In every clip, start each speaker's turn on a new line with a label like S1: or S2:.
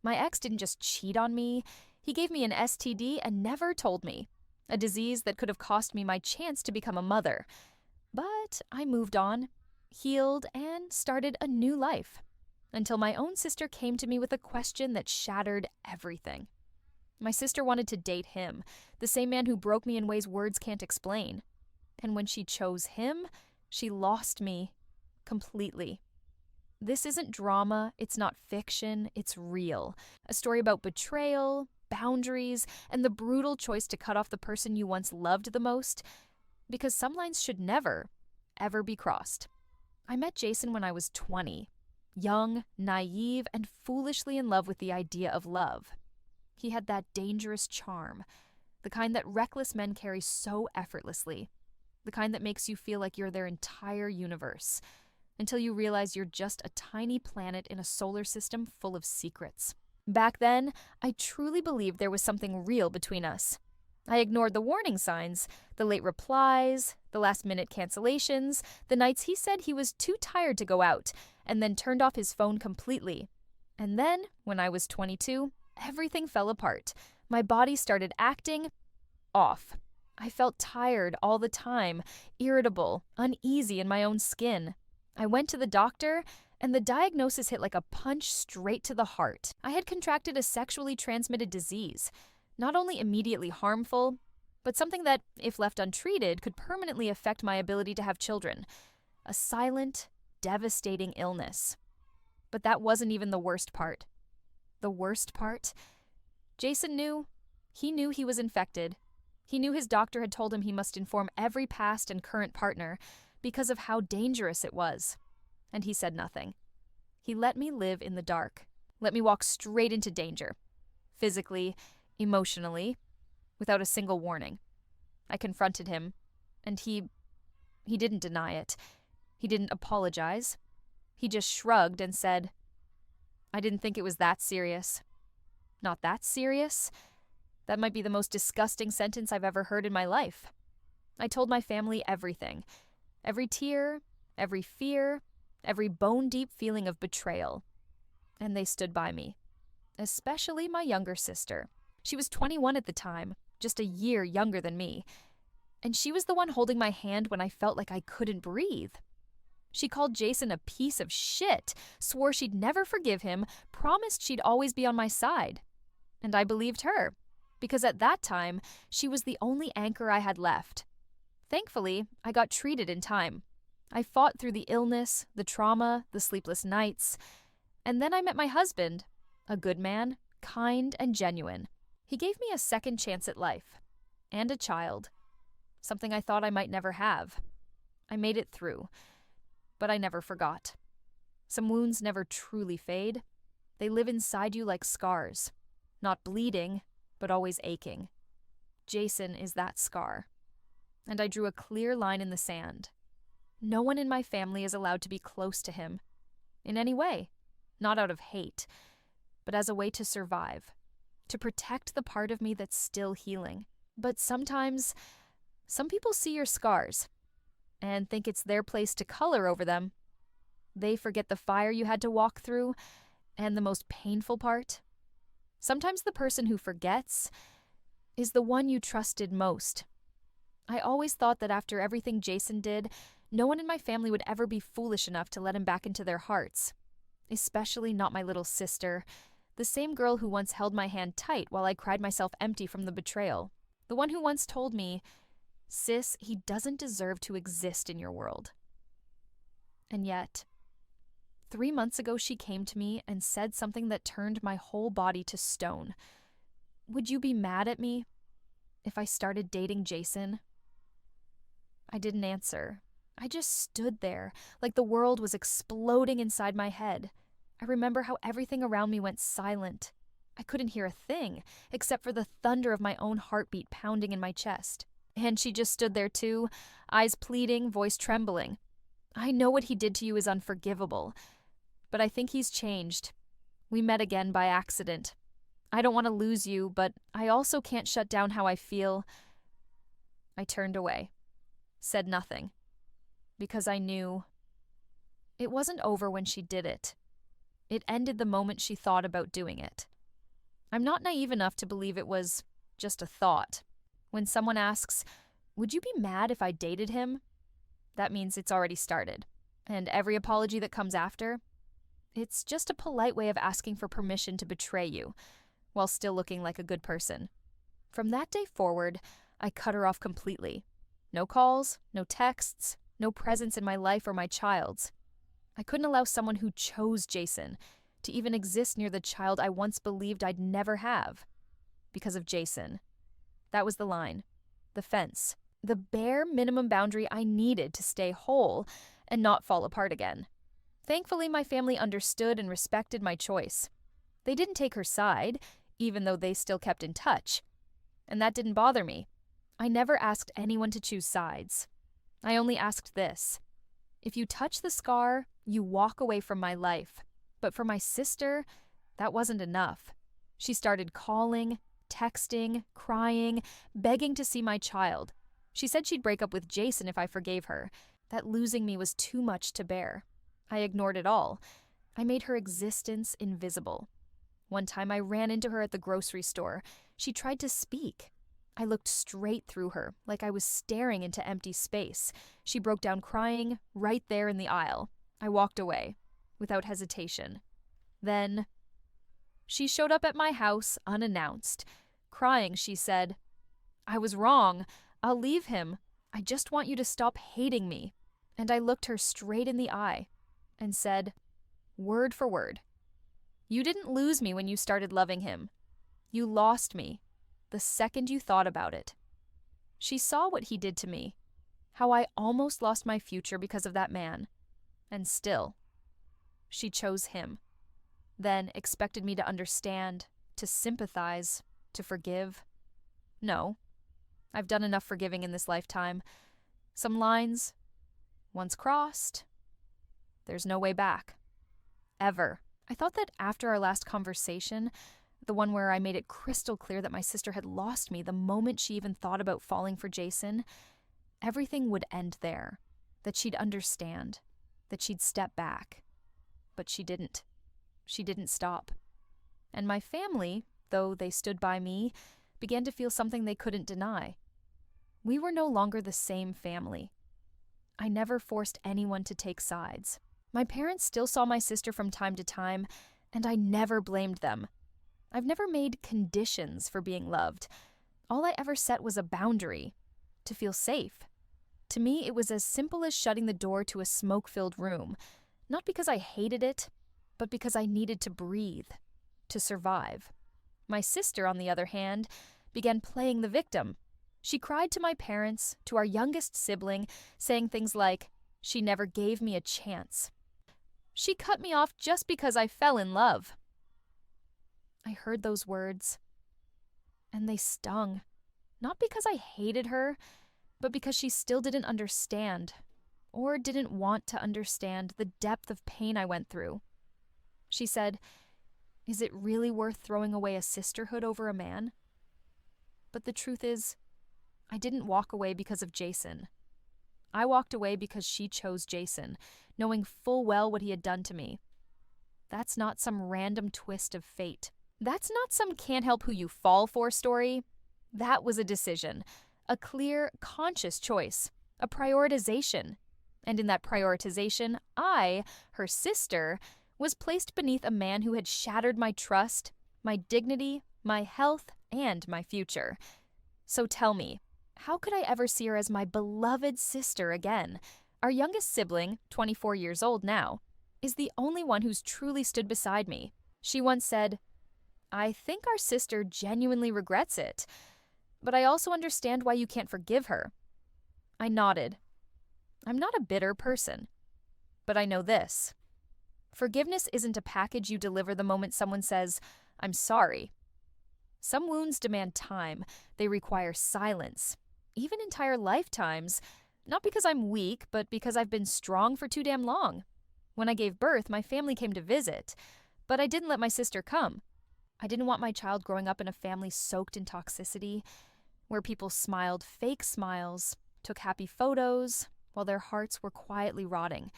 S1: My ex didn't just cheat on me, he gave me an STD and never told me. A disease that could have cost me my chance to become a mother. But I moved on, healed, and started a new life. Until my own sister came to me with a question that shattered everything. My sister wanted to date him, the same man who broke me in ways words can't explain. And when she chose him, she lost me completely. This isn't drama, it's not fiction, it's real. A story about betrayal, boundaries, and the brutal choice to cut off the person you once loved the most, because some lines should never, ever be crossed. I met Jason when I was 20, young, naive, and foolishly in love with the idea of love. He had that dangerous charm, the kind that reckless men carry so effortlessly, the kind that makes you feel like you're their entire universe, until you realize you're just a tiny planet in a solar system full of secrets. Back then, I truly believed there was something real between us. I ignored the warning signs, the late replies, the last-minute cancellations, the nights he said he was too tired to go out, and then turned off his phone completely. And then, when I was 22, everything fell apart. My body started acting off. I felt tired all the time, irritable, uneasy in my own skin. I went to the doctor, and the diagnosis hit like a punch straight to the heart. I had contracted a sexually transmitted disease, not only immediately harmful, but something that, if left untreated, could permanently affect my ability to have children. A silent, devastating illness. But that wasn't even the worst part. The worst part? Jason knew. He knew he was infected. He knew his doctor had told him he must inform every past and current partner because of how dangerous it was. And he said nothing. He let me live in the dark. Let me walk straight into danger. Physically, emotionally, without a single warning. I confronted him, and he didn't deny it. He didn't apologize. He just shrugged and said, "I didn't think it was that serious." Not that serious? That might be the most disgusting sentence I've ever heard in my life. I told my family everything. Every tear, every fear, every bone-deep feeling of betrayal. And they stood by me. Especially my younger sister. She was 21 at the time, just a year younger than me. And she was the one holding my hand when I felt like I couldn't breathe. She called Jason a piece of shit, swore she'd never forgive him, promised she'd always be on my side. And I believed her, because at that time, she was the only anchor I had left. Thankfully, I got treated in time. I fought through the illness, the trauma, the sleepless nights. And then I met my husband, a good man, kind and genuine. He gave me a second chance at life. And a child. Something I thought I might never have. I made it through. But I never forgot. Some wounds never truly fade. They live inside you like scars. Not bleeding, but always aching. Jason is that scar. And I drew a clear line in the sand. No one in my family is allowed to be close to him. In any way. Not out of hate, but as a way to survive. To protect the part of me that's still healing. But sometimes, some people see your scars and think it's their place to color over them. They forget the fire you had to walk through, and the most painful part. Sometimes the person who forgets is the one you trusted most. I always thought that after everything Jason did, no one in my family would ever be foolish enough to let him back into their hearts. Especially not my little sister, the same girl who once held my hand tight while I cried myself empty from the betrayal. The one who once told me, "Sis, he doesn't deserve to exist in your world." And yet, 3 months ago she came to me and said something that turned my whole body to stone. "Would you be mad at me if I started dating Jason?" I didn't answer. I just stood there, like the world was exploding inside my head. I remember how everything around me went silent. I couldn't hear a thing, except for the thunder of my own heartbeat pounding in my chest. And she just stood there too, eyes pleading, voice trembling. "I know what he did to you is unforgivable, but I think he's changed. We met again by accident. I don't want to lose you, but I also can't shut down how I feel." I turned away, said nothing, because I knew it wasn't over when she did it. It ended the moment she thought about doing it. I'm not naive enough to believe it was just a thought. When someone asks, "Would you be mad if I dated him?" that means it's already started. And every apology that comes after, it's just a polite way of asking for permission to betray you, while still looking like a good person. From that day forward, I cut her off completely. No calls, no texts, no presence in my life or my child's. I couldn't allow someone who chose Jason to even exist near the child I once believed I'd never have. Because of Jason. That was the line. The fence. The bare minimum boundary I needed to stay whole and not fall apart again. Thankfully, my family understood and respected my choice. They didn't take her side, even though they still kept in touch. And that didn't bother me. I never asked anyone to choose sides. I only asked this. If you touch the scar, you walk away from my life. But for my sister, that wasn't enough. She started calling, texting, crying, begging to see my child. She said she'd break up with Jason if I forgave her, that losing me was too much to bear. I ignored it all. I made her existence invisible. One time I ran into her at the grocery store. She tried to speak. I looked straight through her, like I was staring into empty space. She broke down crying right there in the aisle. I walked away, without hesitation. Then, she showed up at my house unannounced. Crying, she said, "I was wrong. I'll leave him. I just want you to stop hating me." And I looked her straight in the eye and said, word for word, "You didn't lose me when you started loving him. You lost me the second you thought about it." She saw what he did to me, how I almost lost my future because of that man. And still, she chose him. Then expected me to understand, to sympathize, to forgive. No. I've done enough forgiving in this lifetime. Some lines, once crossed, there's no way back. Ever. I thought that after our last conversation, the one where I made it crystal clear that my sister had lost me the moment she even thought about falling for Jason, everything would end there, that she'd understand, that she'd step back. But she didn't. She didn't stop. And my family, though they stood by me, began to feel something they couldn't deny. We were no longer the same family. I never forced anyone to take sides. My parents still saw my sister from time to time, and I never blamed them. I've never made conditions for being loved. All I ever set was a boundary, to feel safe. To me, it was as simple as shutting the door to a smoke-filled room, not because I hated it, but because I needed to breathe, to survive. My sister, on the other hand, began playing the victim. She cried to my parents, to our youngest sibling, saying things like, "She never gave me a chance. She cut me off just because I fell in love." I heard those words, and they stung. Not because I hated her, but because she still didn't understand, or didn't want to understand, the depth of pain I went through. She said, "Is it really worth throwing away a sisterhood over a man?" But the truth is, I didn't walk away because of Jason. I walked away because she chose Jason, knowing full well what he had done to me. That's not some random twist of fate. That's not some can't help who you fall for story. That was a decision, a clear, conscious choice, a prioritization. And in that prioritization, I, her sister, was placed beneath a man who had shattered my trust, my dignity, my health, and my future. So tell me, how could I ever see her as my beloved sister again? Our youngest sibling, 24 years old now, is the only one who's truly stood beside me. She once said, "I think our sister genuinely regrets it, but I also understand why you can't forgive her." I nodded. I'm not a bitter person, but I know this. Forgiveness isn't a package you deliver the moment someone says, "I'm sorry." Some wounds demand time. They require silence, even entire lifetimes, not because I'm weak, but because I've been strong for too damn long. When I gave birth, my family came to visit, but I didn't let my sister come. I didn't want my child growing up in a family soaked in toxicity, where people smiled fake smiles, took happy photos, while their hearts were quietly rotting.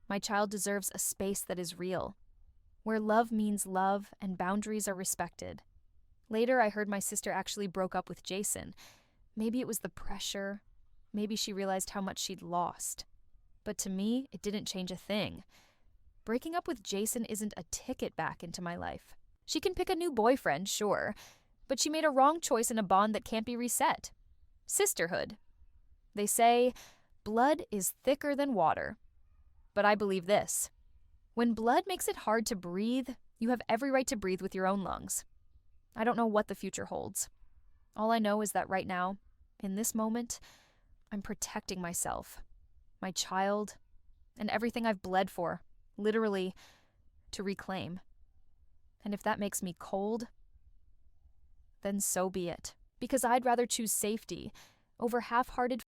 S1: My child deserves a space that is real, where love means love and boundaries are respected. Later, I heard my sister actually broke up with Jason. Maybe it was the pressure. Maybe she realized how much she'd lost. But to me, it didn't change a thing. Breaking up with Jason isn't a ticket back into my life. She can pick a new boyfriend, sure, but she made a wrong choice in a bond that can't be reset. Sisterhood. They say, blood is thicker than water. But I believe this. When blood makes it hard to breathe, you have every right to breathe with your own lungs. I don't know what the future holds. All I know is that right now, in this moment, I'm protecting myself, my child, and everything I've bled for, literally, to reclaim. And if that makes me cold, then so be it. Because I'd rather choose safety over half-hearted.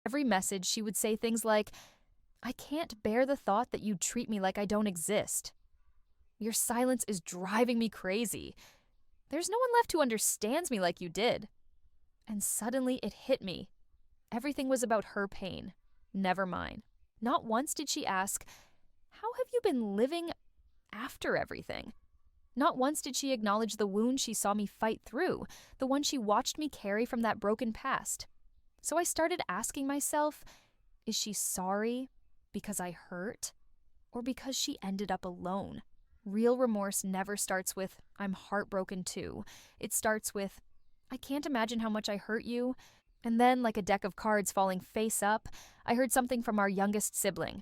S1: Every message, she would say things like, I can't bear the thought that you treat me like I don't exist. Your silence is driving me crazy. There's no one left who understands me like you did. And suddenly it hit me. Everything was about her pain, never mine. Not once did she ask, how have you been living after everything? Not once did she acknowledge the wound she saw me fight through, the one she watched me carry from that broken past. So I started asking myself, is she sorry because I hurt, or because she ended up alone? Real remorse never starts with, I'm heartbroken too. It starts with, I can't imagine how much I hurt you. And then, like a deck of cards falling face up, I heard something from our youngest sibling.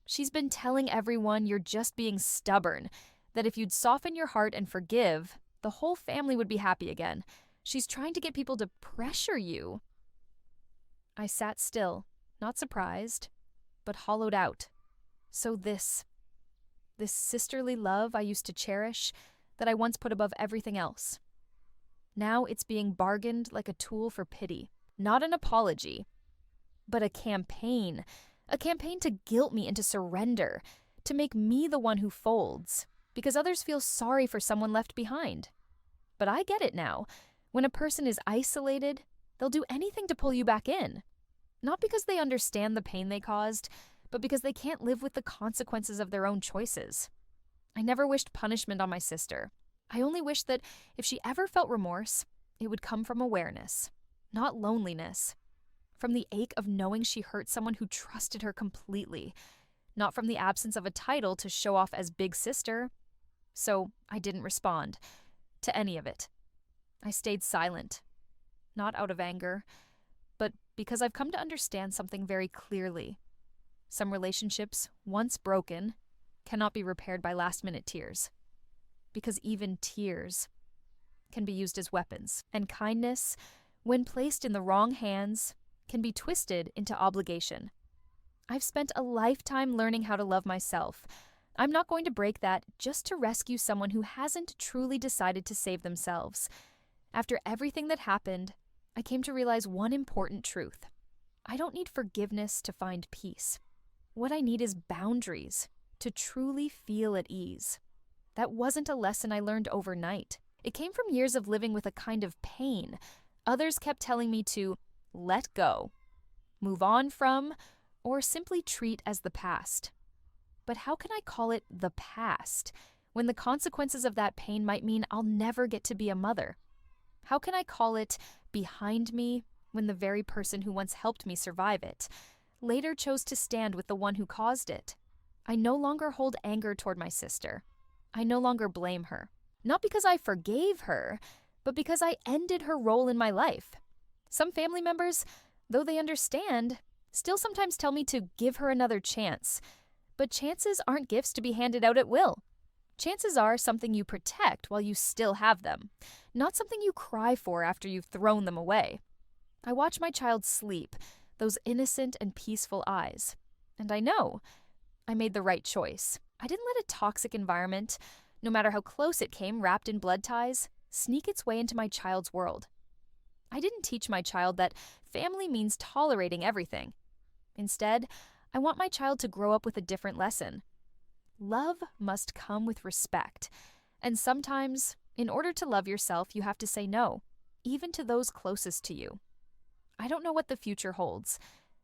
S1: She's been telling everyone you're just being stubborn, that if you'd soften your heart and forgive, the whole family would be happy again. She's trying to get people to pressure you. I sat still, not surprised, but hollowed out. So this sisterly love I used to cherish, that I once put above everything else. Now it's being bargained like a tool for pity. Not an apology, but a campaign to guilt me into surrender, to make me the one who folds, because others feel sorry for someone left behind. But I get it now. When a person is isolated, they'll do anything to pull you back in. Not because they understand the pain they caused, but because they can't live with the consequences of their own choices. I never wished punishment on my sister. I only wished that if she ever felt remorse, it would come from awareness, not loneliness. From the ache of knowing she hurt someone who trusted her completely, not from the absence of a title to show off as big sister. So I didn't respond to any of it. I stayed silent, not out of anger, but because I've come to understand something very clearly. Some relationships, once broken, cannot be repaired by last-minute tears. Because even tears can be used as weapons, and kindness, when placed in the wrong hands, can be twisted into obligation. I've spent a lifetime learning how to love myself. I'm not going to break that just to rescue someone who hasn't truly decided to save themselves. After everything that happened, I came to realize one important truth. I don't need forgiveness to find peace. What I need is boundaries to truly feel at ease. That wasn't a lesson I learned overnight. It came from years of living with a kind of pain. Others kept telling me to let go, move on from, or simply treat as the past. But how can I call it the past when the consequences of that pain might mean I'll never get to be a mother? How can I call it behind me when the very person who once helped me survive it later chose to stand with the one who caused it? I no longer hold anger toward my sister. I no longer blame her. Not because I forgave her, but because I ended her role in my life. Some family members, though they understand, still sometimes tell me to give her another chance. But chances aren't gifts to be handed out at will. Chances are something you protect while you still have them, not something you cry for after you've thrown them away. I watch my child sleep, those innocent and peaceful eyes, and I know I made the right choice. I didn't let a toxic environment, no matter how close it came wrapped in blood ties, sneak its way into my child's world. I didn't teach my child that family means tolerating everything. Instead, I want my child to grow up with a different lesson. Love must come with respect, and sometimes, in order to love yourself, you have to say no, even to those closest to you. I don't know what the future holds.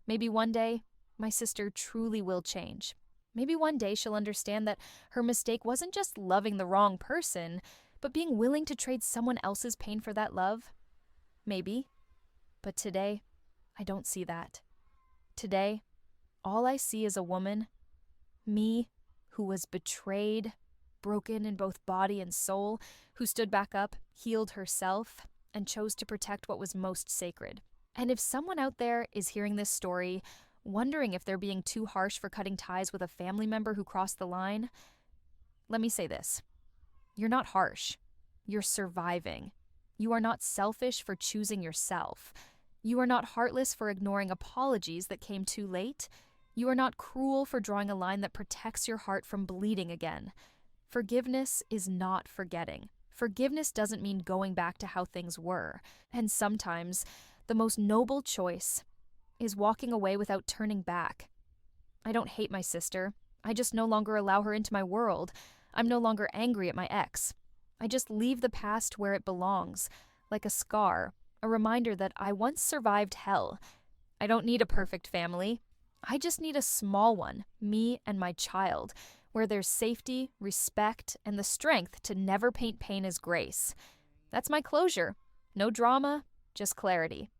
S1: Maybe one day, my sister truly will change. Maybe one day she'll understand that her mistake wasn't just loving the wrong person, but being willing to trade someone else's pain for that love. Maybe. But today, I don't see that. Today, all I see is a woman, me, who was betrayed, broken in both body and soul, who stood back up, healed herself, and chose to protect what was most sacred. And if someone out there is hearing this story, wondering if they're being too harsh for cutting ties with a family member who crossed the line, let me say this. You're not harsh. You're surviving. You are not selfish for choosing yourself. You are not heartless for ignoring apologies that came too late. You are not cruel for drawing a line that protects your heart from bleeding again. Forgiveness is not forgetting. Forgiveness doesn't mean going back to how things were. And sometimes, the most noble choice is walking away without turning back. I don't hate my sister. I just no longer allow her into my world. I'm no longer angry at my ex. I just leave the past where it belongs, like a scar, a reminder that I once survived hell. I don't need a perfect family. I just need a small one, me and my child, where there's safety, respect, and the strength to never paint pain as grace. That's my closure. No drama, just clarity.